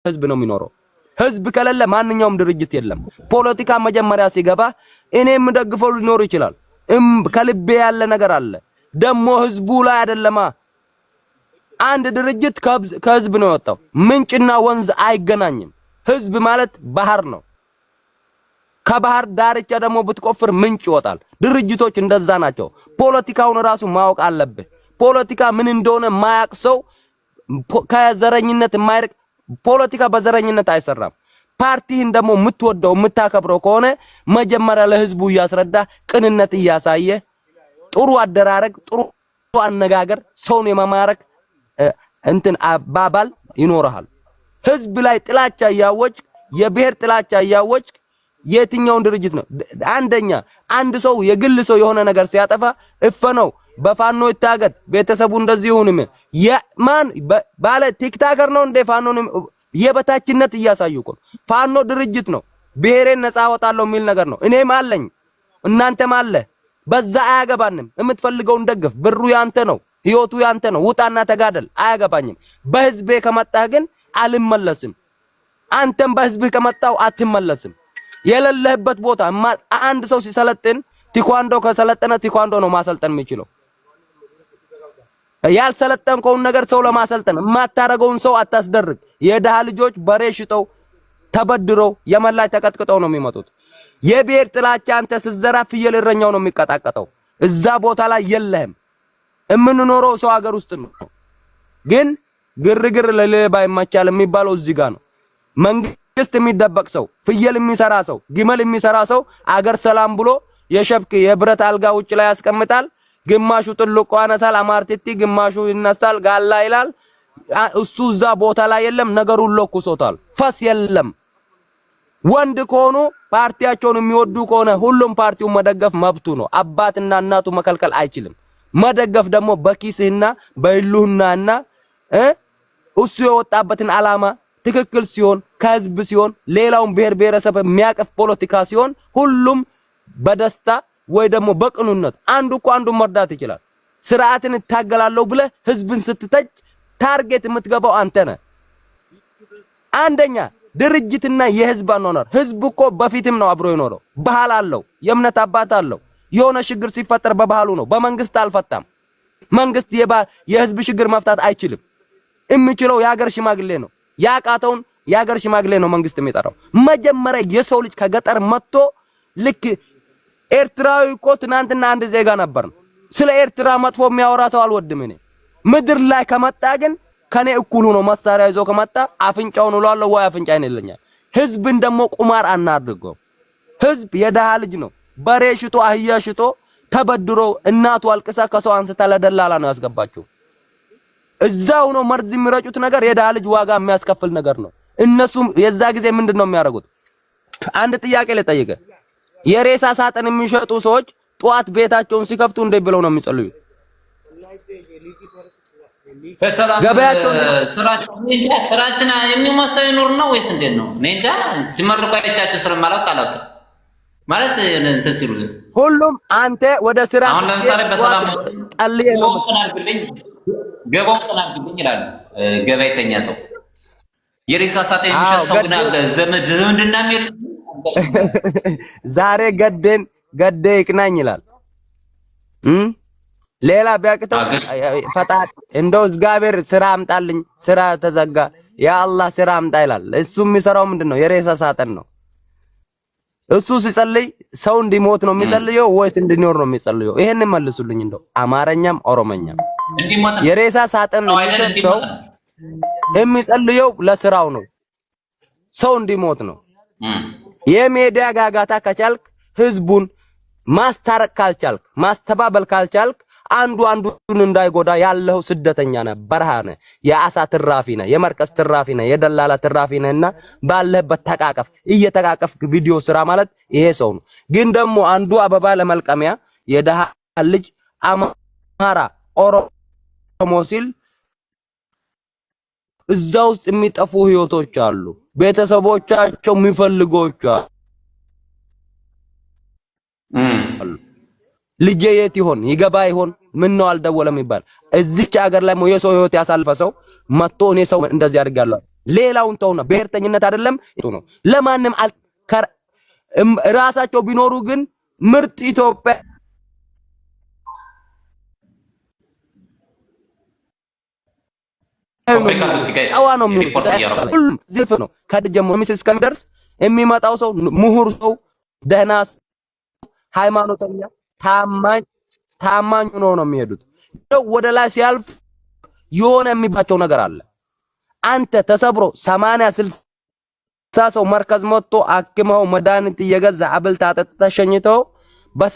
ህዝብ ነው የሚኖረው ህዝብ ከሌለ ማንኛውም ድርጅት የለም ፖለቲካ መጀመሪያ ሲገባ እኔም ደግፈው ሊኖር ይችላል ከልቤ ያለ ነገር አለ ደሞ ህዝቡ ላይ አይደለማ አንድ ድርጅት ከህዝብ ነው የወጣው ምንጭና ወንዝ አይገናኝም ህዝብ ማለት ባህር ነው ከባህር ዳርቻ ደግሞ ብትቆፍር ምንጭ ይወጣል ድርጅቶች እንደዛ ናቸው ፖለቲካውን ራሱ ማወቅ አለበት ፖለቲካ ምን እንደሆነ ማያቅ ሰው ከዘረኝነት የማይርቅ ፖለቲካ በዘረኝነት አይሰራም ፓርቲን ደግሞ የምትወደው የምታከብረው ከሆነ መጀመሪያ ለህዝቡ ያስረዳ ቅንነት ያሳየ ጥሩ አደራረግ ጥሩ አነጋገር ሰውን የማማረክ እንትን አባባል ይኖርሃል ህዝብ ላይ ጥላቻ ያወጭ የብሔር ጥላቻ ያወጭ የትኛውን ድርጅት ነው አንደኛ አንድ ሰው የግል ሰው የሆነ ነገር ሲያጠፋ እፈነው በፋኖ ይታገት ቤተሰቡ እንደዚህ ይሁንም የማን ባለ ቲክታከር ነው እንደ ፋኖ የበታችነት ያሳዩኮ ፋኖ ድርጅት ነው ብሔሬን ነፃ ወጣለው የሚል ነገር ነው እኔም አለኝ እናንተም አለ በዛ አያገባንም የምትፈልገውን ደግፍ ብሩ ያንተ ነው ህይወቱ ያንተ ነው ውጣና ተጋደል አያገባኝም በህዝቤ ከመጣህ ግን አልመለስም አንተም በህዝብህ ከመጣው አትመለስም የሌለህበት ቦታ አንድ ሰው ሲሰለጥን ቲኳንዶ ከሰለጠነ ቲኳንዶ ነው ማሰልጠን የሚችለው ያልሰለጠንከውን ነገር ሰው ለማሰልጠን ማታረገውን ሰው አታስደርግ የደሃ ልጆች በሬ ሽጠው ተበድረው የመላይ ተቀጥቅጠው ነው የሚመጡት የብሔር ጥላቻ አንተ ስዘራ ፍየል እረኛው ነው የሚቀጣቀጠው እዛ ቦታ ላይ የለህም እምንኖረው ሰው ሀገር ውስጥ ነው ግን ግርግር ለሌባ ይመቻል የሚባለው እዚህ ጋር ነው መንግስት የሚደበቅ ሰው ፍየል የሚሰራ ሰው ግመል የሚሰራ ሰው አገር ሰላም ብሎ የሸብክ የብረት አልጋ ውጭ ላይ ያስቀምጣል ግማሹ ጥልቆ አነሳል አማርቲቲ ግማሹ ይነሳል ጋላ ይላል እሱ እዛ ቦታ ላይ የለም ነገሩን ለኩሶታል ፈስ የለም ወንድ ከሆኑ ፓርቲያቸውን የሚወዱ ከሆነ ሁሉም ፓርቲውን መደገፍ መብቱ ነው አባትና እናቱ መከልከል አይችልም መደገፍ ደግሞ በኪስህና በይሉህናና እሱ የወጣበትን አላማ ትክክል ሲሆን ከህዝብ ሲሆን ሌላውን ብሔር ብሔረሰብ የሚያቀፍ ፖለቲካ ሲሆን ሁሉም በደስታ ወይ ደግሞ በቅኑነት አንዱ እኮ አንዱ መርዳት ይችላል ስርዓትን ታገላለው ብለ ህዝብን ስትተጅ ታርጌት የምትገባው አንተ ነህ አንደኛ ድርጅትና የህዝብ አኖነር ህዝብ እኮ በፊትም ነው አብሮ ይኖረው ባህል አለው የእምነት አባት አለው የሆነ ችግር ሲፈጠር በባህሉ ነው በመንግስት አልፈታም መንግስት የህዝብ ችግር መፍታት አይችልም የሚችለው የሀገር ሽማግሌ ነው ያቃተውን የሀገር ሽማግሌ ነው መንግስት የሚጠራው መጀመሪያ የሰው ልጅ ከገጠር መጥቶ ልክ ኤርትራዊ እኮ ትናንትና አንድ ዜጋ ነበር ስለ ኤርትራ መጥፎ የሚያወራ ሰው አልወድም እኔ ምድር ላይ ከመጣ ግን ከኔ እኩል ሆኖ መሳሪያ ይዞ ከመጣ አፍንጫውን ወላለው ወይ አፍንጫዬን ይለኛል ህዝብን ደግሞ ቁማር አናድርገው ህዝብ የደሃ ልጅ ነው በሬ ሽጦ አህያ ሽጦ ተበድሮ እናቱ አልቅሳ ከሰው አንስታ ለደላላ ነው ያስገባቸው እዛው ነው መርዝ የሚረጩት ነገር የደሃ ልጅ ዋጋ የሚያስከፍል ነገር ነው እነሱም የዛ ጊዜ ምንድነው የሚያደርጉት አንድ ጥያቄ ለጠየቀ የሬሳ ሳጥን የሚሸጡ ሰዎች ጧት ቤታቸውን ሲከፍቱ እንደ ብለው ነው የሚጸልዩ ገበያቸው ስራችን የሚመሰል ኑር ነው ወይስ እንዴት ነው ነንጃ ሲመርቁ አይቻቸው ስለማላውቅ አላውቅም ማለት እንትን ሲሉ ሁሉም አንተ ወደ ስራ አሁን ለምሳሌ በሰላም ጠልዬ ነው ገባው ተናግብኝ ይላል ገበያተኛ ሰው የሬሳ ሳጥን የሚሸጥ ሰው ግን ዘመድና የሚል ዛሬ ገደ ይቅናኝ ይላል ሌላ ቢያቅተው ፈጣሪ እንደው እግዚአብሔር ስራ አምጣልኝ ስራ ተዘጋ ያ አላህ ስራ አምጣ ይላል እሱ የሚሰራው ምንድነው የሬሳ ሳጥን ነው እሱ ሲጸልይ ሰው እንዲሞት ነው የሚጸልየው ወይስ እንዲኖር ነው የሚጸልየው ይሄን መልሱልኝ እንደው አማርኛም ኦሮሞኛም የሬሳ ሳጥን ነው የሚሸጠው የሚጸልየው ለስራው ነው ሰው እንዲሞት ነው የሚዲያ ጋጋታ ከቻልክ ህዝቡን ማስታረቅ ካልቻልክ ማስተባበል ካልቻልክ አንዱን እንዳይጎዳ ያለው ስደተኛ ነህ በረሃ ነህ የአሳ ትራፊ ነህ የመርከስ ትራፊ ነህ የደላላ ትራፊ ነህና ባለህበት ተቃቀፍ እየተቃቀፍክ ቪዲዮ ስራ ማለት ይሄ ሰው ነው ግን ደግሞ አንዱ አበባ ለመልቀሚያ የደሃ ልጅ አማራ ኦሮሞ ሲል እዛ ውስጥ የሚጠፉ ህይወቶች አሉ ቤተሰቦቻቸው የሚፈልጎች አሉ ልጄ የት ይሆን ይገባ ይሆን ምን ነው አልደወለም ይባል እዚች ሀገር ላይ የሰው ህይወት ያሳልፈ ሰው መጥቶ እኔ ሰው እንደዚህ አድርጋለሁ ሌላውን ተውና ብሔርተኝነት አይደለም ነው ለማንም ራሳቸው ቢኖሩ ግን ምርጥ ኢትዮጵያ ጨዋ ነው ዝልፍ ነው ከጀምሮ ሚስ እስከሚደርስ የሚመጣው ሰው ምሁር ሰው ደህና ሃይማኖተኛ ታማኝ ሆኖ ነው የሚሄዱት። ወደ ላይ ሲያልፍ የሆነ የሚባቸው ነገር አለ። አንተ ተሰብሮ 80 60 ሰው መርከዝ መጥቶ አክመው መድኃኒት እየገዛ አብልታ አጠጥታ ሸኝተው በስ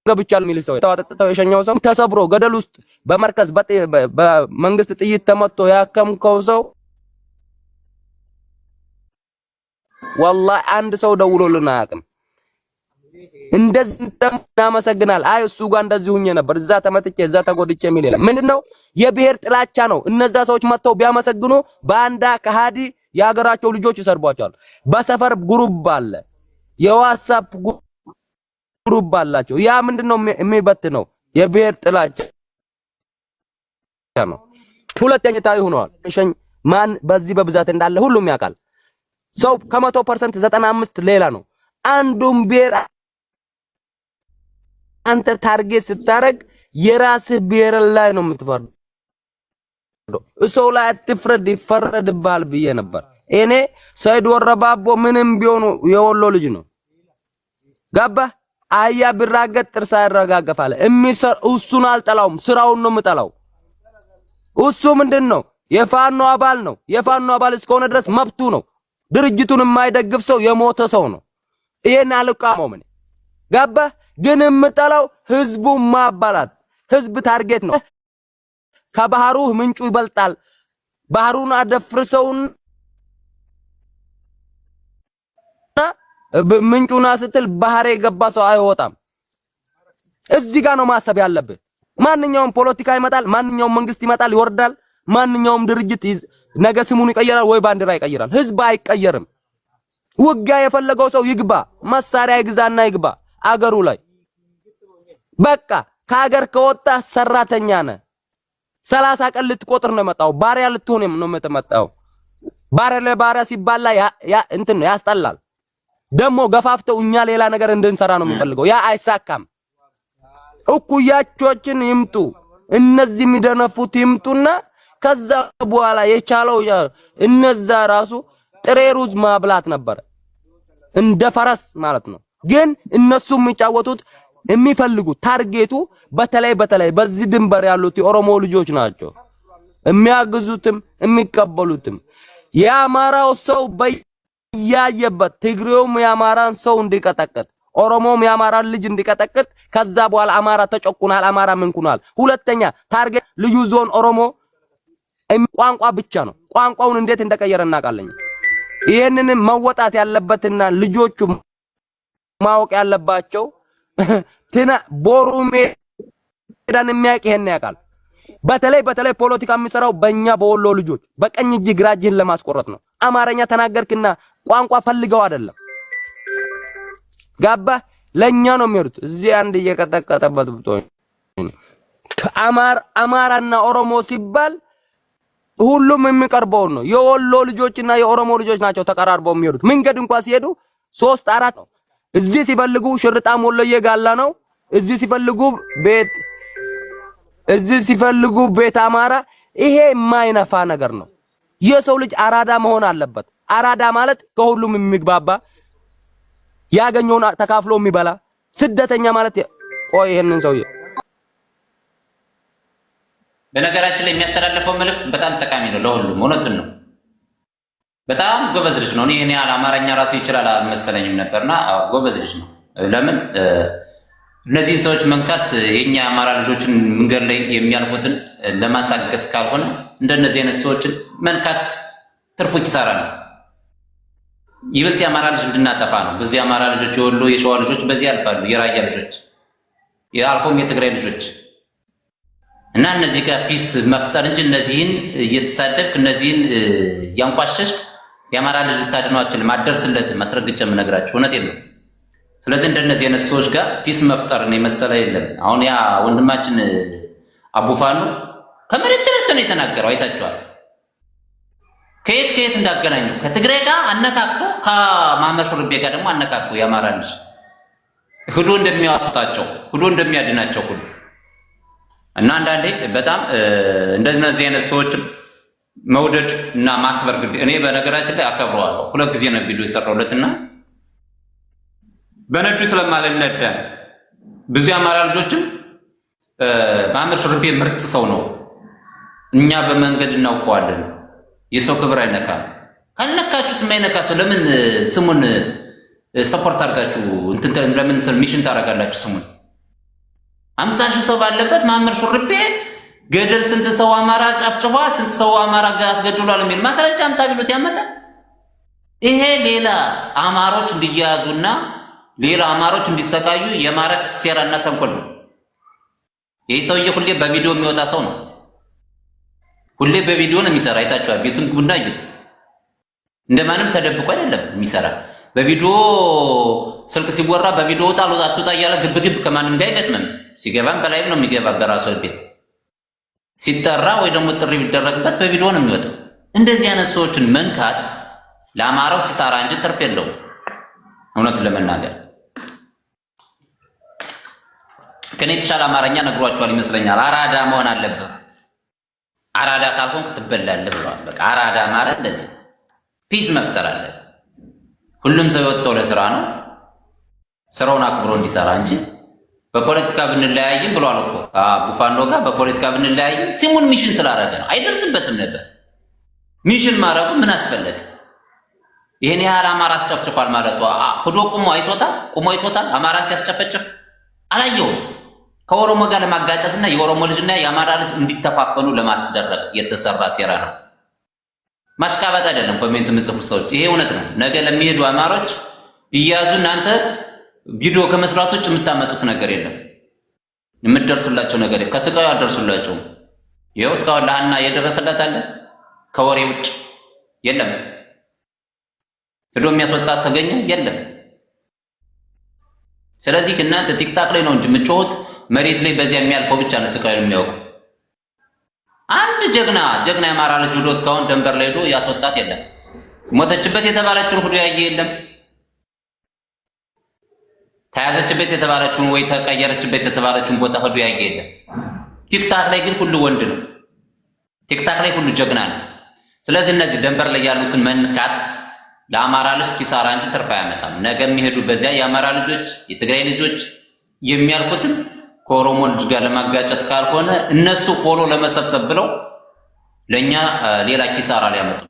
ገብቻል ሚል ሰው ተዋጠጥተው የሸኘው ሰው ተሰብሮ ገደል ውስጥ በመርከዝ በመንግስት ጥይት ተመቶ ያከምከው ሰው ወላሂ አንድ ሰው ደውሎልን አያውቅም። እንደዚህ እናመሰግናል። አይ እሱ ጋር እንደዚህ ሁኜ ነበር እዛ ተመትቼ እዛ ተጎድቼ የሚል የለም። ምንድነው የብሔር ጥላቻ ነው። እነዛ ሰዎች መጥተው ቢያመሰግኑ ባንዳ ከሃዲ የሀገራቸው ልጆች ይሰርቧቸዋል። በሰፈር ግሩፕ አለ፣ የዋትስአፕ ግሩፕ አላቸው። ያ ምንድነው የሚበትነው የብሔር ጥላቻ ነው። ሁለተኛ ታይ ሆነዋል። ማን በዚህ በብዛት እንዳለ ሁሉም ያውቃል። ሰው ከ100% 95 ሌላ ነው። አንዱም ብሔር አንተ ታርጌት ስታረግ የራስህ ብሔር ላይ ነው የምትፈርደው። ሰው ላይ አትፍረድ ይፈረድብሃል ብዬ ነበር። እኔ ሰይድ ወረባቦ ምንም ቢሆኑ የወሎ ልጅ ነው። ገባ አያ ብራገጥ ጥርስ ያረጋገፋል። እሱን አልጠላውም፣ ስራውን ነው የምጠላው። እሱ ምንድነው የፋኖ አባል ነው። የፋኖ አባል እስከሆነ ድረስ መብቱ ነው። ድርጅቱን የማይደግፍ ሰው የሞተ ሰው ነው። ይሄን አልቃወም እኔ። ገባ ግን የምጠላው ህዝቡን ማባላት። ህዝብ ታርጌት ነው። ከባህሩ ምንጩ ይበልጣል። ባህሩን አደፍርሰውና ምንጩና ስትል ባህር የገባ ሰው አይወጣም። እዚህ ጋር ነው ማሰብ ያለብህ። ማንኛውም ፖለቲካ ይመጣል፣ ማንኛውም መንግስት ይመጣል ይወርዳል። ማንኛውም ድርጅት ነገ ስሙን ይቀየራል ወይ ባንዲራ ይቀየራል። ህዝብ አይቀየርም። ውጊያ የፈለገው ሰው ይግባ፣ መሳሪያ ይግዛና ይግባ አገሩ ላይ። በቃ ከሀገር ከወጣ ሰራተኛ ነህ። 30 ቀን ልትቆጥር ነው የመጣው። ባሪያ ልትሆን ነው የምትመጣው። ባሪያ ለባሪያ ሲባላ እንትን ነው ያስጠላል። ደግሞ ገፋፍተው እኛ ሌላ ነገር እንድንሰራ ነው የሚፈልገው። ያ አይሳካም። እኩያቾችን ይምጡ፣ እነዚህ የሚደነፉት ይምጡና ከዛ በኋላ የቻለው እነዛ ራሱ ጥሬ ሩዝ ማብላት ነበር እንደ ፈረስ ማለት ነው። ግን እነሱ የሚጫወቱት የሚፈልጉት ታርጌቱ በተለይ በዚህ ድንበር ያሉት የኦሮሞ ልጆች ናቸው። የሚያግዙትም የሚቀበሉትም የአማራው ሰው በያየበት ትግሬውም የአማራን ሰው እንዲቀጠቅጥ ኦሮሞም የአማራን ልጅ እንዲቀጠቅጥ ከዛ በኋላ አማራ ተጨቁናል፣ አማራ ምንኩናል። ሁለተኛ ታርጌት ልዩ ዞን ኦሮሞ ቋንቋ ብቻ ነው። ቋንቋውን እንዴት እንደቀየረ እናውቃለን። ይሄንን መወጣት ያለበትና ልጆቹ ማወቅ ያለባቸው ቦሩ ሜዳን የሚያውቅ ይሄን ያውቃል። በተለይ ፖለቲካ የሚሰራው በእኛ በወሎ ልጆች በቀኝ እጅ ግራ እጅህን ለማስቆረጥ ነው። አማርኛ ተናገርክና ቋንቋ ፈልገው አይደለም። ጋባ ለኛ ነው የሚወሩት። እዚህ አንድ እየቀጠቀጠበት ብቶ አማራና ኦሮሞ ሲባል ሁሉም የሚቀርበው ነው። የወሎ ልጆችና የኦሮሞ ልጆች ናቸው ተቀራርበው የሚሄዱት። መንገድ እንኳን ሲሄዱ 3 4 ነው። እዚህ ሲፈልጉ ሽርጣም ወሎዬ ጋላ ነው። እዚህ ሲፈልጉ ቤት አማራ። ይሄ የማይነፋ ነገር ነው። የሰው ልጅ አራዳ መሆን አለበት። አራዳ ማለት ከሁሉም የሚግባባ ያገኘውን ተካፍሎ የሚበላ ስደተኛ ማለት ቆይ ይሄንን ሰውዬ በነገራችን ላይ የሚያስተላልፈው መልእክት በጣም ጠቃሚ ነው ለሁሉም። እውነቱን ነው። በጣም ጎበዝ ልጅ ነው። እኔ አማርኛ ራሱ ይችላል አልመሰለኝም ነበርና ጎበዝ ልጅ ነው። ለምን እነዚህን ሰዎች መንካት የኛ አማራ ልጆችን መንገድ ላይ የሚያልፉትን ለማሳገት ካልሆነ እንደነዚህ አይነት ሰዎችን መንካት ትርፉ ኪሳራ ነው። ይበልጥ የአማራ ልጅ እንድናጠፋ ነው። ብዙ የአማራ ልጆች የወሎ የሸዋ ልጆች በዚህ ያልፋሉ። የራያ ልጆች የአልፎም የትግራይ ልጆች እና እነዚህ ጋር ፒስ መፍጠር እንጂ እነዚህን እየተሳደብክ እነዚህን ያንቋሸሽክ የአማራ ልጅ ልታድነው አትችልም። አደርስለትም። አስረግጬ የምነግራችሁ እውነቴን ነው። ስለዚህ እንደነዚህ አይነት ሰዎች ጋር ፒስ መፍጠር ነው የመሰለ የለም። አሁን ያ ወንድማችን አቡፋኑ ከመሬት ተነስቶ ነው የተናገረው። አይታችኋል። ከየት እንዳገናኙ ከትግራይ ጋር አነካክቶ ከማመር ሹርቤ ጋር ደግሞ አነካክቶ የአማራ ልጅ ሁሉ እንደሚያዋስጣቸው ሁሉ እንደሚያድናቸው ሁሉ እና አንዳንዴ በጣም እንደነዚህ አይነት ሰዎችን መውደድ እና ማክበር ግድ። እኔ በነገራችን ላይ አከብረዋለሁ። 2 ጊዜ ነው ቪዲዮ የሰራሁለትና በነዱ ስለማልነዳ ብዙ የአማራ ልጆችም ማመር ሹርቤ ምርጥ ሰው ነው፣ እኛ በመንገድ እናውቀዋለን፣ የሰው ክብር አይነካም። ካልነካችሁት የማይነካ ሰው ለምን ስሙን ሰፖርት አድርጋችሁ ለምን ሚሽን ታደርጋላችሁ? ስሙን 50 ሺህ ሰው ባለበት ማመር ሹርቤ ገደል ስንት ሰው አማራ ጨፍጭፏል፣ ስንት ሰው አማራ ጋር አስገድሏል የሚል ማስረጃ አምጣ ቢሉት ያመጣል። ይሄ ሌላ አማሮች እንዲያያዙና ሌላ አማሮች እንዲሰቃዩ የማረክ ሴራና ተንኮል ነው። ይህ ሰውዬ ሁሌ በቪዲዮ የሚወጣ ሰው ነው። ሁሌ በቪዲዮ ነው የሚሰራ። አይታችኋል። ቤቱን ጉና እዩት። እንደማንም ተደብቆ አይደለም የሚሰራ። በቪዲዮ ስልክ ሲወራ በቪዲዮ ወጣ አትወጣ እያለ ግብግብ ከማንም ጋር አይገጥምም። ሲገባም በላይም ነው የሚገባ በራሱ ቤት ሲጠራ ወይ ደግሞ ጥሪ ቢደረግበት በቪዲዮ ነው የሚወጣው። እንደዚህ አይነት ሰዎችን መንካት ለአማራው ኪሳራ እንጂ ትርፍ የለውም። እውነቱን ለመናገር ከኔ የተሻለ አማርኛ ነግሯቸዋል ይመስለኛል። አራዳ መሆን አለበት። አራዳ ካልሆንክ ትበላለህ ብለዋል። በቃ አራዳ ማለት እንደዚህ ፒስ መፍጠር አለ። ሁሉም ሰው የወጣው ለስራ ነው፣ ስራውን አክብሮ እንዲሰራ እንጂ በፖለቲካ ብንለያይም ብሏል እኮ ቡፋንዶ ጋር በፖለቲካ ብንለያይም ሲሙን ሚሽን ስላደረገ ነው። አይደርስበትም ነበር። ሚሽን ማድረጉ ምን አስፈለገ? ይሄን ያህል አማራ አስጨፍጭፏል ማለቱ ሆዶ ቁሞ አይቶታል። አማራን ሲያስጨፈጭፍ አላየውም። ከኦሮሞ ጋር ለማጋጨትና የኦሮሞ ልጅና የአማራ ልጅ እንዲተፋፈኑ ለማስደረግ የተሰራ ሴራ ነው። ማሽቃበጥ አይደለም። ኮሜንት ምጽፉ ሰዎች ይሄ እውነት ነው። ነገ ለሚሄዱ አማሮች ይያዙ። እናንተ ቪዲዮ ከመስራት ውጭ የምታመጡት ነገር የለም። የምትደርሱላቸው ነገር ከስቃዩ አደርሱላቸው። ይኸው እስካሁን ለሀና የደረሰላት አለ ከወሬ ውጭ የለም። ሄዶ የሚያስወጣት ተገኘ የለም። ስለዚህ እናንተ ቲክታክ ላይ ነው እንጂ የምትጮሁት መሬት ላይ በዚያ የሚያልፈው ብቻ ነው ስቃዩን የሚያውቁ። አንድ ጀግና የአማራ ልጅ ሄዶ እስካሁን ደንበር ላይ ሄዶ ያስወጣት የለም። ሞተችበት የተባለችውን ሁሉ ያየ የለም። ተያዘችበት የተባለችውን ወይ ተቀየረችበት የተባለችውን ቦታ ሄዶ ያየ የለም። ቲክታክ ላይ ግን ሁሉ ወንድ ነው። ቲክታክ ላይ ሁሉ ጀግና ነው። ስለዚህ እነዚህ ደንበር ላይ ያሉትን መንካት ለአማራ ልጅ ኪሳራ እንጂ ትርፍ አያመጣም። ነገ የሚሄዱ በዚያ የአማራ ልጆች የትግራይ ልጆች የሚያልፉትም ከኦሮሞ ልጅ ጋር ለማጋጨት ካልሆነ እነሱ ፎሎ ለመሰብሰብ ብለው ለኛ ሌላ ኪሳራ ሊያመጡ